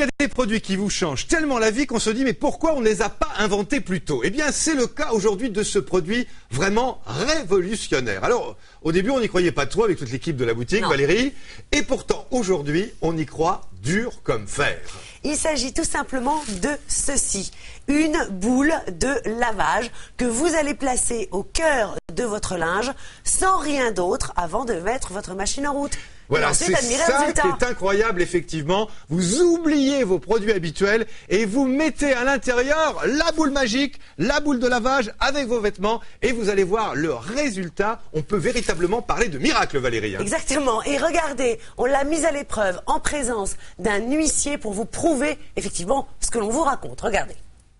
Il y a des produits qui vous changent tellement la vie qu'on se dit mais pourquoi on ne les a pas inventés plus tôt? Eh bien c'est le cas aujourd'hui de ce produit vraiment révolutionnaire. Alors au début on n'y croyait pas trop avec toute l'équipe de la boutique, Valérie, et pourtant aujourd'hui on y croit dur comme fer. Il s'agit tout simplement de ceci, une boule de lavage que vous allez placer au cœur de votre linge sans rien d'autre avant de mettre votre machine en route. Voilà, c'est ça qui est incroyable, effectivement. Vous oubliez vos produits habituels et vous mettez à l'intérieur la boule magique, la boule de lavage avec vos vêtements et vous allez voir le résultat. On peut véritablement parler de miracle, Valérie. Exactement. Et regardez, on l'a mise à l'épreuve en présence d'un huissier pour vous prouver effectivement ce que l'on vous raconte. Regardez.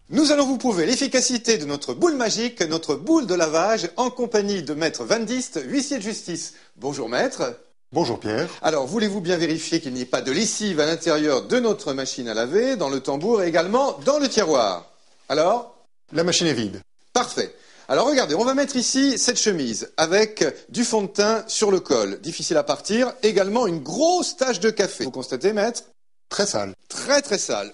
Nous allons vous prouver l'efficacité de notre boule magique, notre boule de lavage, en compagnie de Maître Van Dist, huissier de justice. Bonjour Maître. Bonjour Pierre. Alors, voulez-vous bien vérifier qu'il n'y ait pas de lessive à l'intérieur de notre machine à laver, dans le tambour et également dans le tiroir? Alors? La machine est vide. Parfait. Alors regardez, on va mettre ici cette chemise avec du fond de teint sur le col. Difficile à partir. Également une grosse tache de café. Vous constatez, Maître? Très sale. Très très sale.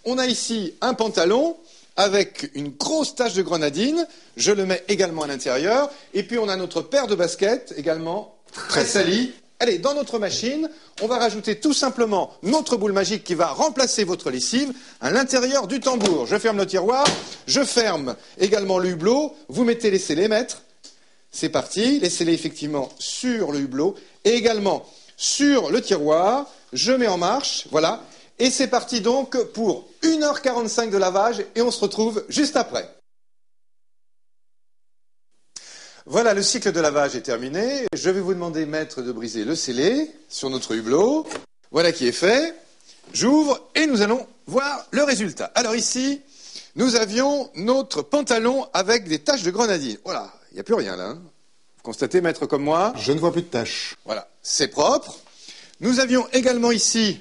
On a ici un pantalon avec une grosse tache de grenadine. Je le mets également à l'intérieur. Et puis on a notre paire de baskets également très salie. Allez, dans notre machine, on va rajouter tout simplement notre boule magique qui va remplacer votre lessive à l'intérieur du tambour. Je ferme le tiroir, je ferme également le hublot. Vous mettez les scellés, Maître. C'est parti. Les scellés effectivement sur le hublot et également sur le tiroir. Je mets en marche, voilà. Et c'est parti donc pour 1h45 de lavage et on se retrouve juste après. Voilà, le cycle de lavage est terminé. Je vais vous demander, Maître, de briser le scellé sur notre hublot. Voilà qui est fait. J'ouvre et nous allons voir le résultat. Alors ici, nous avions notre pantalon avec des taches de grenadine. Voilà, il n'y a plus rien là. Vous constatez, Maître, comme moi? Je ne vois plus de taches. Voilà, c'est propre. Nous avions également ici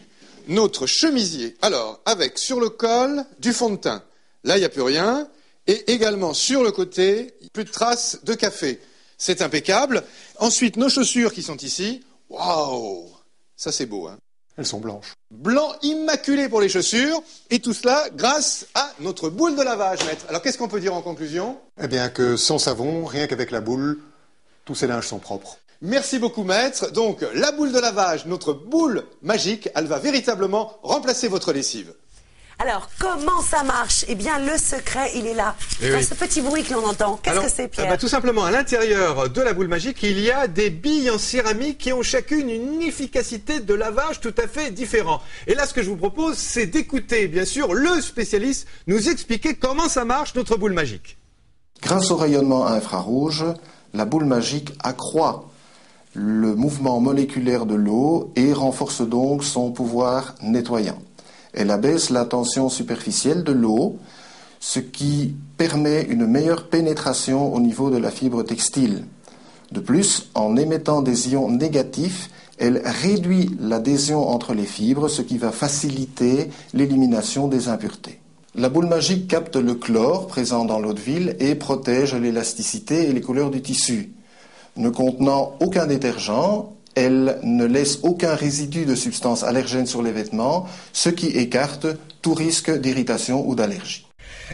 notre chemisier. Alors, avec sur le col du fond de teint. Là, il n'y a plus rien. Et également sur le côté, plus de traces de café. C'est impeccable. Ensuite, nos chaussures qui sont ici. Waouh! Ça, c'est beau, hein? Elles sont blanches. Blanc immaculé pour les chaussures. Et tout cela grâce à notre boule de lavage, Maître. Alors, qu'est-ce qu'on peut dire en conclusion? Eh bien que sans savon, rien qu'avec la boule, tous ces linges sont propres. Merci beaucoup, Maître. Donc, la boule de lavage, notre boule magique, elle va véritablement remplacer votre lessive. Alors, comment ça marche? Eh bien, le secret, il est là. Dans ce petit bruit que l'on entend. Qu'est-ce que c'est, Pierre? Tout simplement, à l'intérieur de la boule magique, il y a des billes en céramique qui ont chacune une efficacité de lavage tout à fait différente. Et là, ce que je vous propose, c'est d'écouter, bien sûr, le spécialiste nous expliquer comment ça marche, notre boule magique. Grâce au rayonnement infrarouge, la boule magique accroît le mouvement moléculaire de l'eau et renforce donc son pouvoir nettoyant. Elle abaisse la tension superficielle de l'eau, ce qui permet une meilleure pénétration au niveau de la fibre textile. De plus, en émettant des ions négatifs, elle réduit l'adhésion entre les fibres, ce qui va faciliter l'élimination des impuretés. La boule magique capte le chlore présent dans l'eau de ville et protège l'élasticité et les couleurs du tissu. Ne contenant aucun détergent, elle ne laisse aucun résidu de substances allergènes sur les vêtements, ce qui écarte tout risque d'irritation ou d'allergie.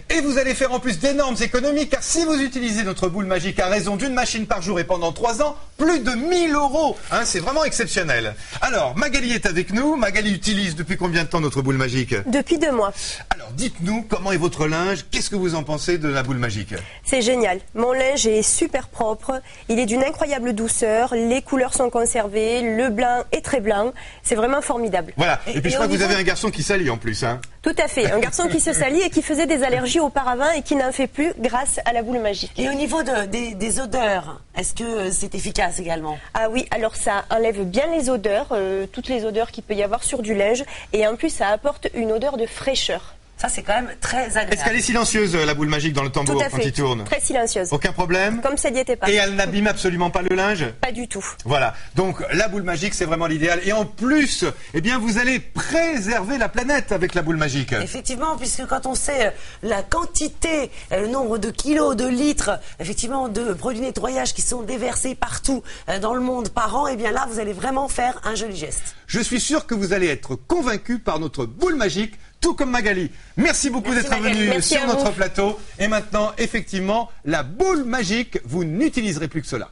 Et vous allez faire en plus d'énormes économies, car si vous utilisez notre boule magique à raison d'une machine par jour et pendant 3 ans, plus de 1000 €. Hein, c'est vraiment exceptionnel. Alors, Magali est avec nous. Magali utilise depuis combien de temps notre boule magique? Depuis 2 mois. Alors, dites-nous, comment est votre linge? Qu'est-ce que vous en pensez de la boule magique? C'est génial. Mon linge est super propre. Il est d'une incroyable douceur. Les couleurs sont conservées. Le blanc est très blanc. C'est vraiment formidable. Voilà. Et puis, je crois que vous avez un garçon qui salit en plus, hein? Tout à fait. Un garçon qui se salit et qui faisait des allergies auparavant et qui n'en fait plus grâce à la boule magique. Et au niveau des odeurs, est-ce que c'est efficace également? Ah oui, alors ça enlève bien les odeurs, toutes les odeurs qu'il peut y avoir sur du linge. Et en plus, ça apporte une odeur de fraîcheur. Ça, c'est quand même très agréable. Est-ce qu'elle est silencieuse, la boule magique, dans le tambour Tout à quand fait. il tourne? Très silencieuse. Aucun problème? Comme ça n'y était pas. Et elle n'abîme absolument pas le linge? Pas du tout. Voilà. Donc, la boule magique, c'est vraiment l'idéal. Et en plus, eh bien, vous allez préserver la planète avec la boule magique. Effectivement, puisque quand on sait la quantité, le nombre de kilos, de litres, effectivement, de produits nettoyage qui sont déversés partout dans le monde par an, eh bien là, vous allez vraiment faire un joli geste. Je suis sûr que vous allez être convaincus par notre boule magique, tout comme Magali. Merci beaucoup d'être venu sur notre plateau. Et maintenant, effectivement, la boule magique, vous n'utiliserez plus que cela.